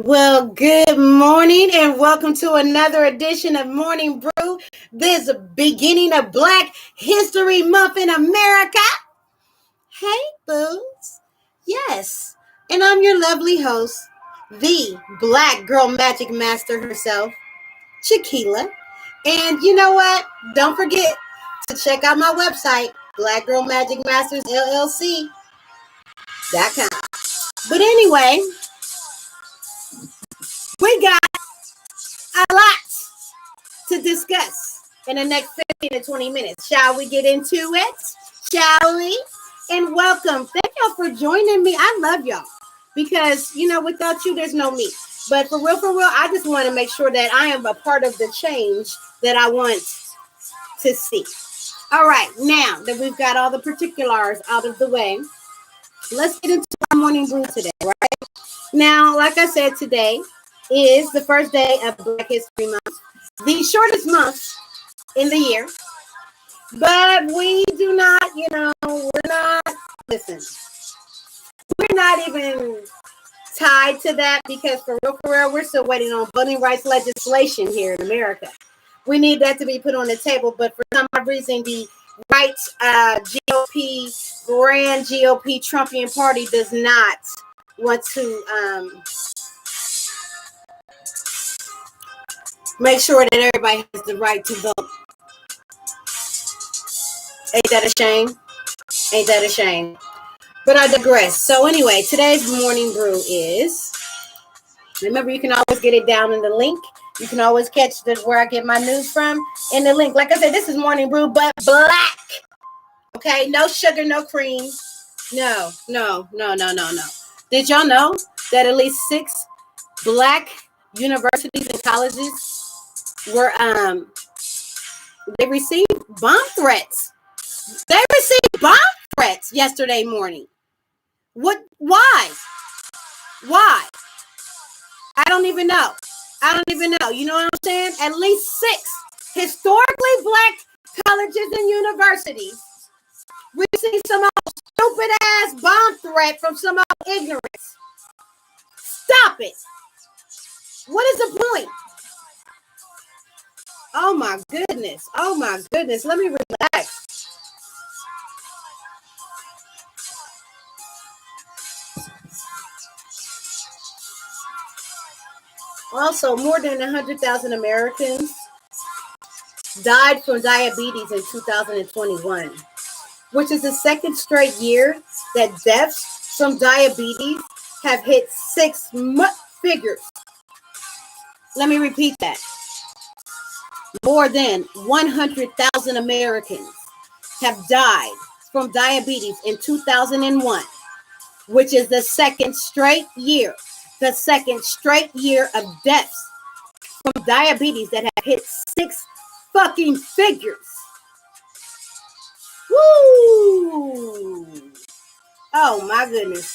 Well, good morning and welcome to another edition of Morning Brew. This beginning of Black History Month in America. Hey, boos. Yes, and I'm your lovely host, the Black Girl Magic Master herself, Chiquila. And you know what? Don't forget to check out my website, blackgirlmagicmastersllc.com. But anyway, we got a lot to discuss in the next 15 to 20 minutes. Shall we get into it? Shall we? And welcome. Thank y'all for joining me. I love y'all because, without you, there's no me. But for real, I just want to make sure that I am a part of the change that I want to see. All right. Now that we've got all the particulars out of the way, let's get into our morning brew today, right? Now, like I said, today is the first day of Black History Month, the shortest month in the year, but we do not, we're not even tied to that because for real, we're still waiting on voting rights legislation here in America. We need that to be put on the table, but for some reason, the right GOP, grand GOP Trumpian party does not want to make sure that everybody has the right to vote. Ain't that a shame? Ain't that a shame? But I digress. So anyway, today's morning brew is, remember, you can always get it down in the link. You can always catch where I get my news from in the link. Like I said, this is morning brew, but black. Okay, no sugar, no cream. No. Did y'all know that at least 6 black universities and colleges were they received bomb threats? They received bomb threats yesterday morning. What? Why? I don't even know. You know what I'm saying? At least 6 historically black colleges and universities received some old stupid ass bomb threat from some old ignorance. Stop it. What is the point? Oh my goodness. Let me relax. Also, more than 100,000 Americans died from diabetes in 2021, which is the second straight year that deaths from diabetes have hit 6 figures. Let me repeat that. More than 100,000 Americans have died from diabetes in 2001, which is the second straight year of deaths from diabetes that have hit 6 fucking figures. Woo! Oh my goodness.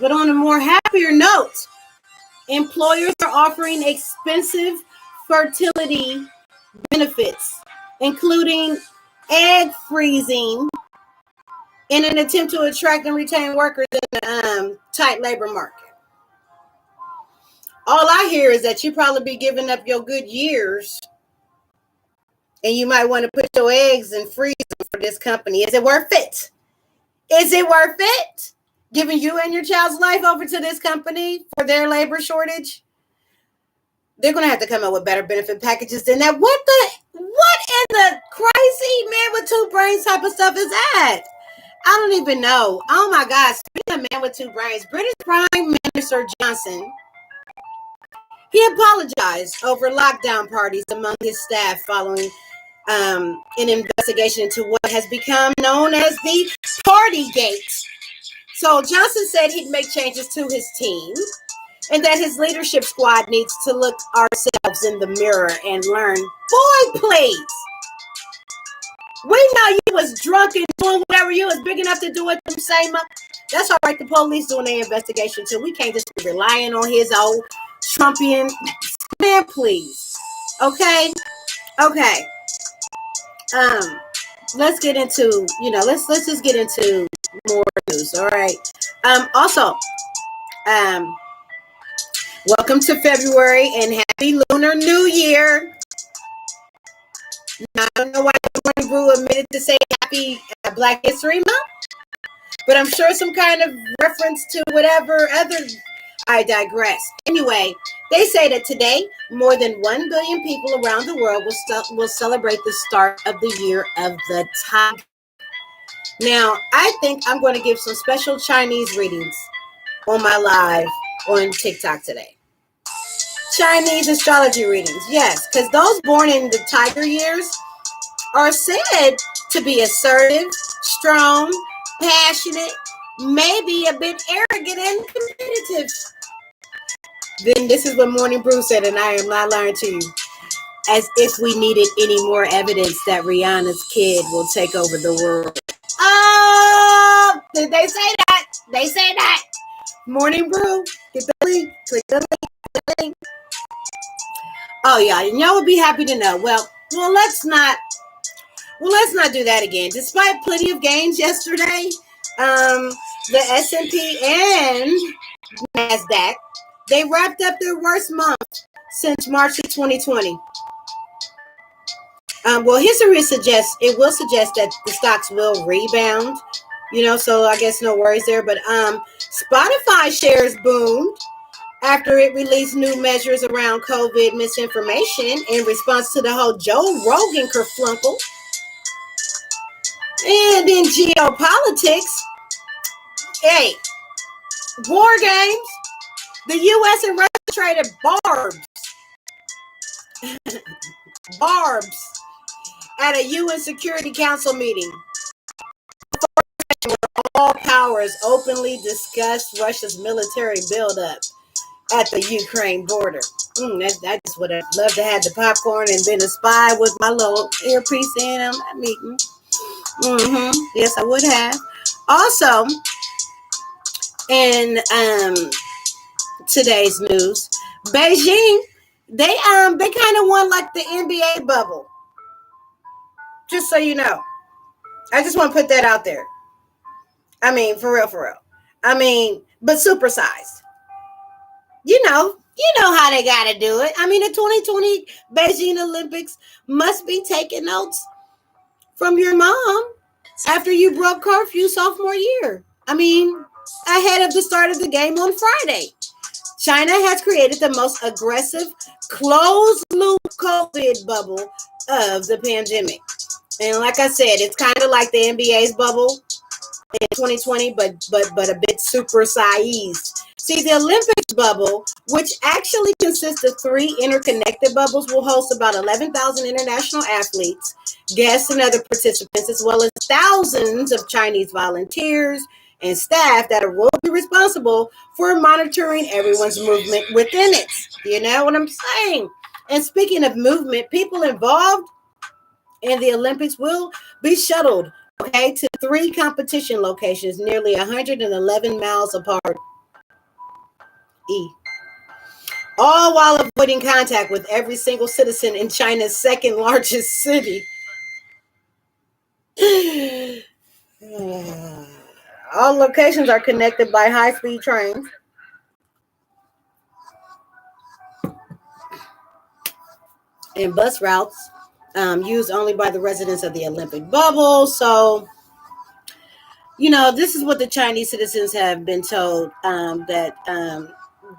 But on a more happier note, employers are offering expensive fertility benefits, including egg freezing, in an attempt to attract and retain workers in the tight labor market. All I hear is that you probably be giving up your good years and you might want to put your eggs and freeze them for this company. Is it worth it? Giving you and your child's life over to this company for their labor shortage? They're going to have to come up with better benefit packages than that. What in the crazy man with 2 brains type of stuff is that? I don't even know. Oh my God. Speaking of man with 2 brains, British Prime Minister Johnson, he apologized over lockdown parties among his staff following an investigation into what has become known as the Partygate. So Johnson said he'd make changes to his team and that his leadership squad needs to look ourselves in the mirror and learn. Boy, please. We know you was drunk and doing whatever you was big enough to do it them same. That's all right. The police doing their investigation too. We can't just be relying on his old Trumpian man, please. Okay. Let's get into, let's just get into more news. All right. Also, welcome to February and happy Lunar New Year. Now, I don't know why Morning Brew admitted to say happy Black History Month, but I'm sure some kind of reference to whatever other. I digress. Anyway, they say that today more than 1 billion people around the world will celebrate the start of the year of the tiger. Now, I think I'm going to give some special Chinese readings on my live on TikTok today. Chinese astrology readings, yes, because those born in the tiger years are said to be assertive, strong, passionate, maybe a bit arrogant and competitive. Then this is what Morning Brew said, and I am not lying to you. As if we needed any more evidence that Rihanna's kid will take over the world. Oh, did they say that? They say that. Morning Brew, get the link, click the link. Oh yeah, and y'all would be happy to know. Well, let's not do that again. Despite plenty of gains yesterday, the S&P and NASDAQ, they wrapped up their worst month since March of 2020. Well, history will suggest that the stocks will rebound, so I guess no worries there. But Spotify shares boomed after it released new measures around COVID misinformation in response to the whole Joe Rogan kerflunkle. And in geopolitics, hey, war games, the U.S. and Russia traded barbs at a UN Security Council meeting. All powers openly discussed Russia's military buildup at the Ukraine border. I just would have loved to have the popcorn and been a spy with my little earpiece in on that meeting. Yes, I would have. Also, in today's news, Beijing, they kind of won like the NBA bubble. Just so you know. I just want to put that out there. I mean, for real. I mean, but supersized. You know how they got to do it. I mean, the 2020 Beijing Olympics must be taking notes from your mom after you broke curfew sophomore year. I mean, ahead of the start of the game on Friday. China has created the most aggressive closed-loop COVID bubble of the pandemic. And like I said, it's kind of like the NBA's bubble in 2020, but a bit supersized. See, the Olympics bubble, which actually consists of 3 interconnected bubbles, will host about 11,000 international athletes, guests, and other participants, as well as thousands of Chinese volunteers and staff that will be responsible for monitoring everyone's movement within it. You know what I'm saying? And speaking of movement, people involved in the Olympics will be shuttled, to 3 competition locations nearly 111 miles apart. All while avoiding contact with every single citizen in China's second largest city. All locations are connected by high-speed trains. And bus routes used only by the residents of the Olympic bubble. So, this is what the Chinese citizens have been told, that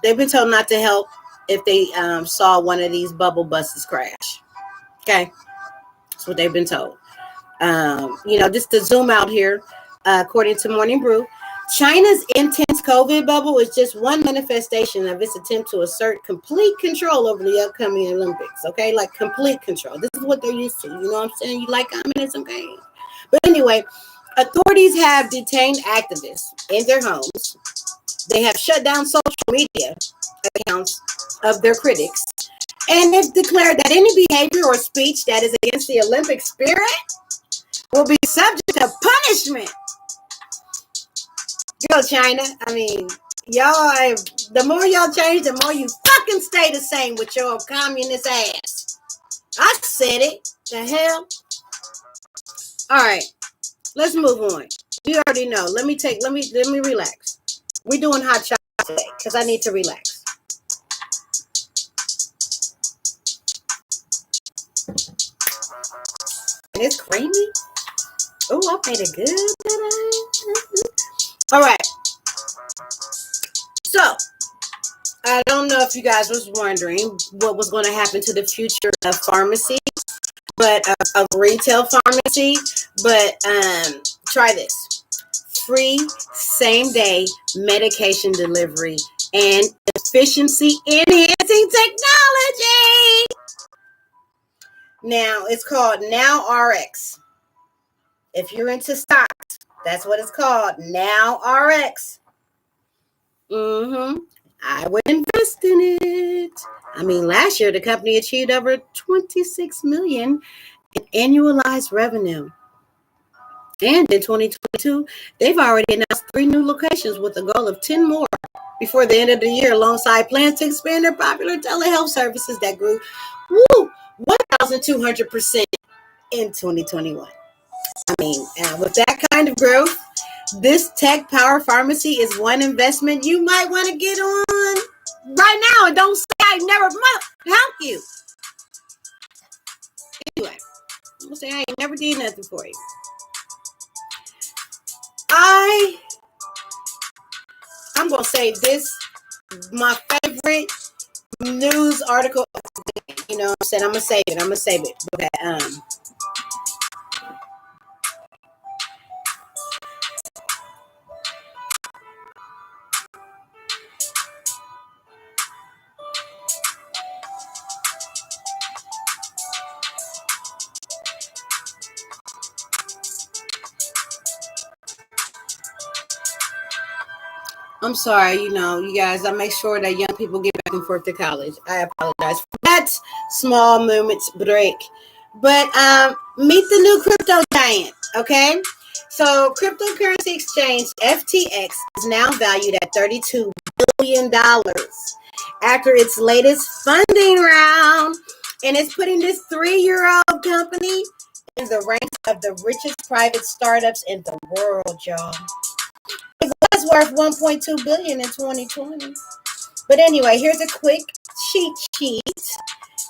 they've been told not to help if they saw one of these bubble buses crash. Okay. That's what they've been told. Just to zoom out here, according to Morning Brew, China's intense COVID bubble is just one manifestation of its attempt to assert complete control over the upcoming Olympics. Okay, like complete control. This is what they're used to. You know what I'm saying? You like communism games. But anyway, authorities have detained activists in their homes. They have shut down social media accounts of their critics. And they've declared that any behavior or speech that is against the Olympic spirit will be subject to punishment. Go China. I mean, y'all, the more y'all change, the more you fucking stay the same with your communist ass. I said it. The hell? All right. Let's move on. You already know. Let me relax. We're doing hot chocolate today because I need to relax. And it's creamy. Oh, I made it good. All right. So, I don't know if you guys was wondering what was going to happen to the future of pharmacy, but of retail pharmacy. But try this: free same-day medication delivery and efficiency enhancing technology. Now it's called Now RX. If you're into stocks, that's what it's called. Now RX. I would invest in it. I mean, last year the company achieved over 26 million in annualized revenue. And in 2022, they've already announced 3 new locations with a goal of 10 more before the end of the year, alongside plans to expand their popular telehealth services that grew 1,200% in 2021. I mean, with that kind of growth, this tech power pharmacy is one investment you might want to get on right now. And don't say I never help you. Anyway, I'm gonna say I ain't never did nothing for you. I'm gonna say this, my favorite news article. You know what I'm saying? I'm gonna save it. Okay. I'm sorry, you guys, I make sure that young people get back and forth to college. I apologize for that small moments break. But meet the new crypto giant, okay? So cryptocurrency exchange FTX is now valued at $32 billion after its latest funding round. And it's putting this 3-year-old company in the ranks of the richest private startups in the world, y'all. It was worth 1.2 billion in 2020. But anyway, here's a quick cheat sheet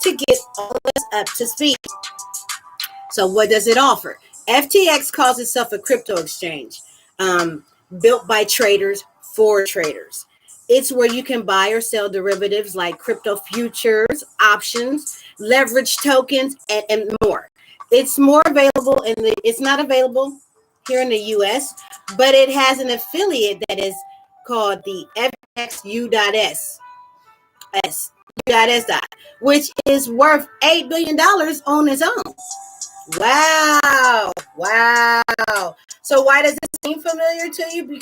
to get all of us up to speed. So what does it offer? FTX calls itself a crypto exchange, built by traders for traders. It's where you can buy or sell derivatives like crypto futures, options, leverage tokens, and more. It's not available here in the US, but it has an affiliate that is called the FXU.S, which is worth $8 billion on its own. Wow. So why does it seem familiar to you?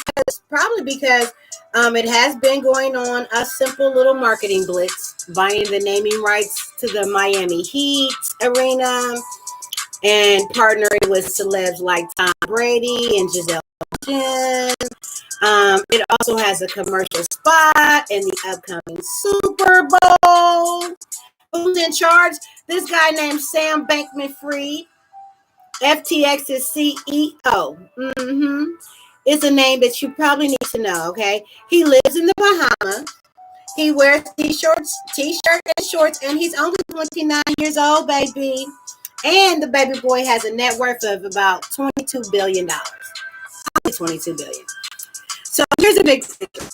Probably because it has been going on a simple little marketing blitz, buying the naming rights to the Miami Heat arena and partnering with celebs like Tom Brady and Giselle Bündchen. It also has a commercial spot in the upcoming Super Bowl. Who's in charge? This guy named Sam Bankman-Fried, FTX's CEO. It's a name that you probably need to know, okay? He lives in the Bahamas. He wears t-shirt and shorts, and he's only 29 years old, baby. And the baby boy has a net worth of about $22 billion. Only $22 billion. So here's a big picture.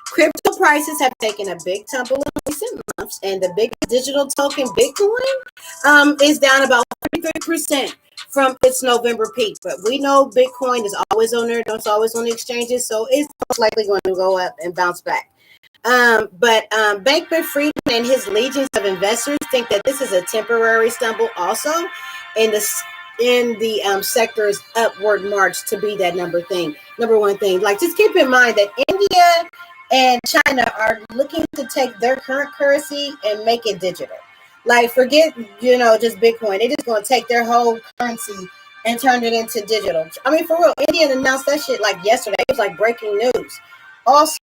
Crypto prices have taken a big tumble in recent months, and the biggest digital token, Bitcoin, is down about 33% from its November peak. But we know Bitcoin is always on there, it's always on the exchanges, so it's most likely going to go up and bounce back. But Bankman-Fried and his legions of investors think that this is a temporary stumble also in the sector's upward march to be that number one thing. Like, just keep in mind that India and China are looking to take their current currency and make it digital. Like, forget, just Bitcoin. They're just going to take their whole currency and turn it into digital. I mean, for real, India announced that shit like yesterday. It was like breaking news. Also,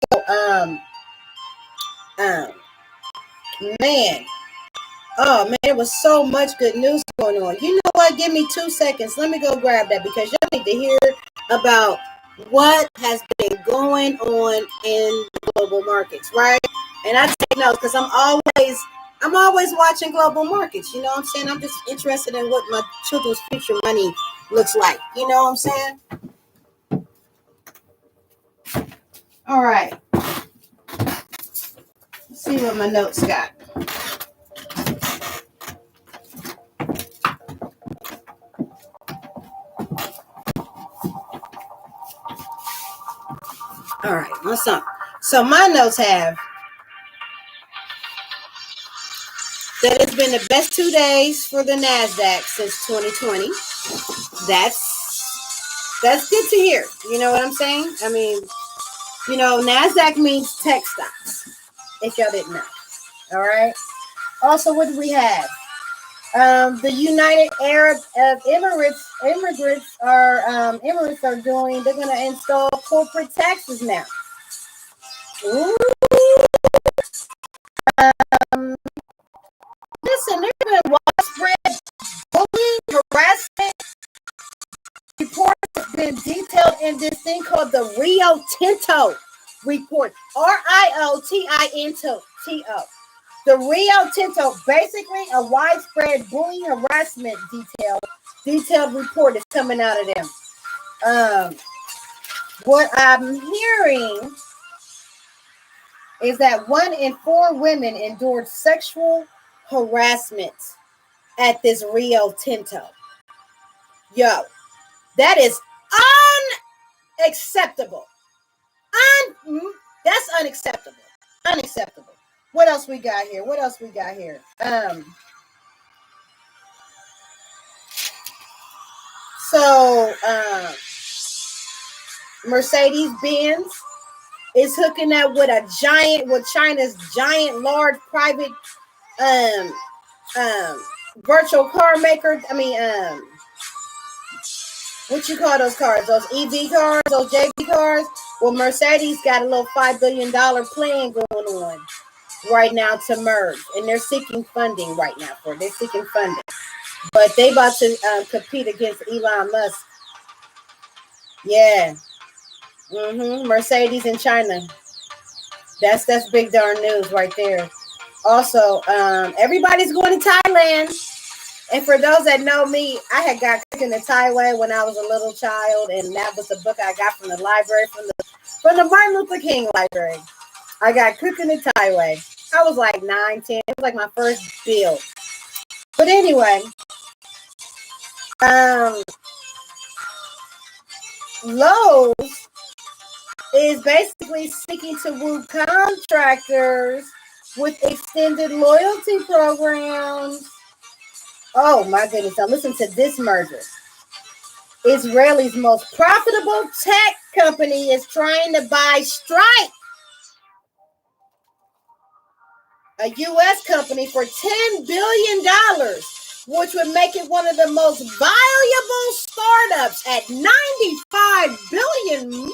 man, Oh man, there was so much good news going on. You know what? Give me 2 seconds. Let me go grab that because y'all need to hear about what has been going on in the global markets, right? And I take notes because I'm always watching global markets. You know what I'm saying? I'm just interested in what my children's future money looks like. You know what I'm saying? All right. Let's see what my notes got. All right, what's up? So my notes have that it's been the best 2 days for the NASDAQ since 2020. That's good to hear. You know what I'm saying? I mean, NASDAQ means tech stocks, if y'all didn't know. All right. Also, what do we have? The United Arab Emirates are doing, they're going to install corporate taxes now. Ooh. Listen, there's been widespread bullying, harassment. Report has been detailed in this thing called the Rio Tinto report. RIOTINTO. The Rio Tinto, basically a widespread bullying harassment detailed report is coming out of them. What I'm hearing is that 1 in 4 women endured sexual harassment at this Rio Tinto. Yo, that is unacceptable. That's unacceptable. Unacceptable. What else we got here? So Mercedes-Benz is hooking up with China's giant large private virtual car maker. What you call those cars? Those EV cars, those JV cars? Well, Mercedes got a little $5 billion plan going on right now to merge, and they're seeking funding right now for it. They're seeking funding, but they about to compete against Elon Musk. Yeah. Mercedes in China. That's big darn news right there. Also, everybody's going to Thailand. And for those that know me, I had got Cooking the Thai Way when I was a little child, and that was the book I got from the library, from the Martin Luther King library. I got Cooking the Thai Way. I was like 9, 10. It was like my first bill. But anyway, Lowe's is basically seeking to woo contractors with extended loyalty programs. Oh my goodness. Now listen to this merger. Israel's most profitable tech company is trying to buy Stripe, a U.S. company, for $10 billion, which would make it one of the most valuable startups at $95 billion.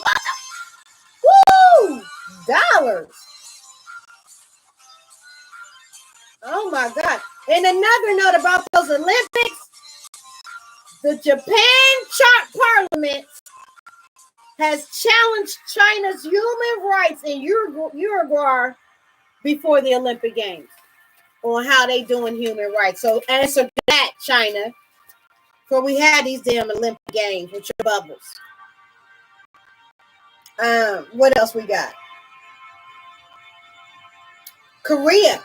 Woo! Dollars. Oh my God. And another note about those Olympics, the Japan Parliament has challenged China's human rights in Uruguay before the Olympic Games on how they doing human rights. So answer that, China, for we had these damn Olympic Games with your bubbles. What else we got? Korea.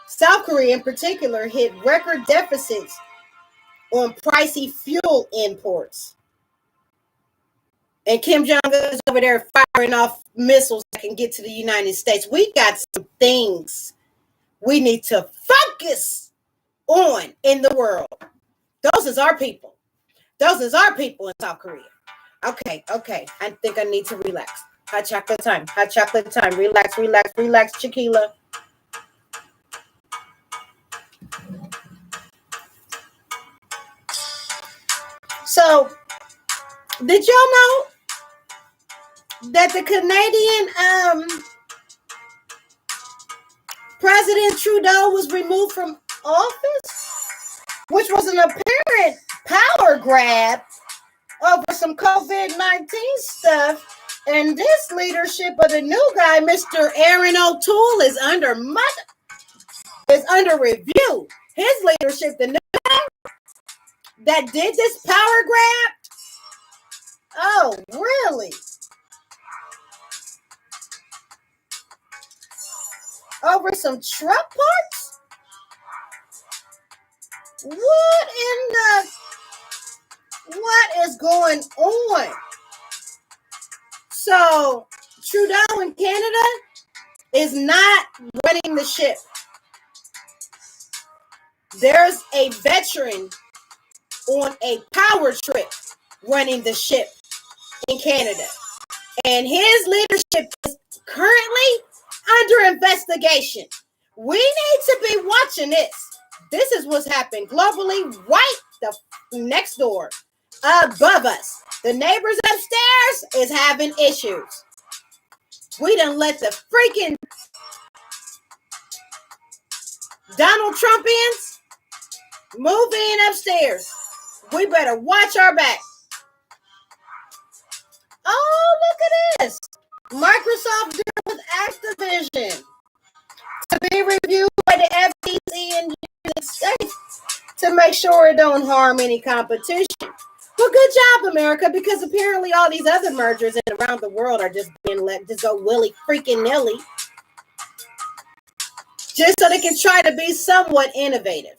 South Korea in particular hit record deficits on pricey fuel imports. And Kim Jong-un is over there firing off missiles that can get to the United States. We got some things we need to focus on in the world. Those is our people. Those is our people in South Korea. Okay. I think I need to relax. Hot chocolate time. Relax, Chiquila. So, did y'all know that the Canadian President Trudeau was removed from office, which was an apparent power grab over some COVID-19 stuff. And this leadership of the new guy, Mr. Aaron O'Toole, is under review. His leadership, the new guy that did this power grab. Oh, really? Over some truck parts? What is going on? So Trudeau in Canada is not running the ship. There's a veteran on a power trip running the ship in Canada. And his leadership is currently under investigation. We need to be watching this. This is what's happened globally, right the next door, above us. The neighbors upstairs is having issues. We done let the freaking Donald Trumpians move in upstairs. We better watch our back. Oh, look at this. Microsoft deal with Activision to be reviewed by the FTC in the United States to make sure it don't harm any competition. Well, good job, America, because apparently all these other mergers around the world are just being let just go willy freaking nilly, just so they can try to be somewhat innovative.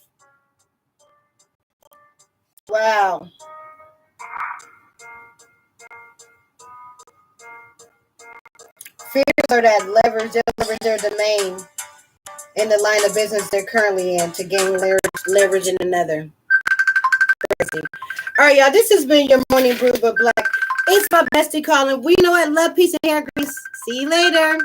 Wow. Fears are that leverage their domain in the line of business they're currently in to gain leverage in another. Crazy. All right, y'all. This has been your morning brew but black. It's my bestie calling. We know I love peace and hair grease. See you later.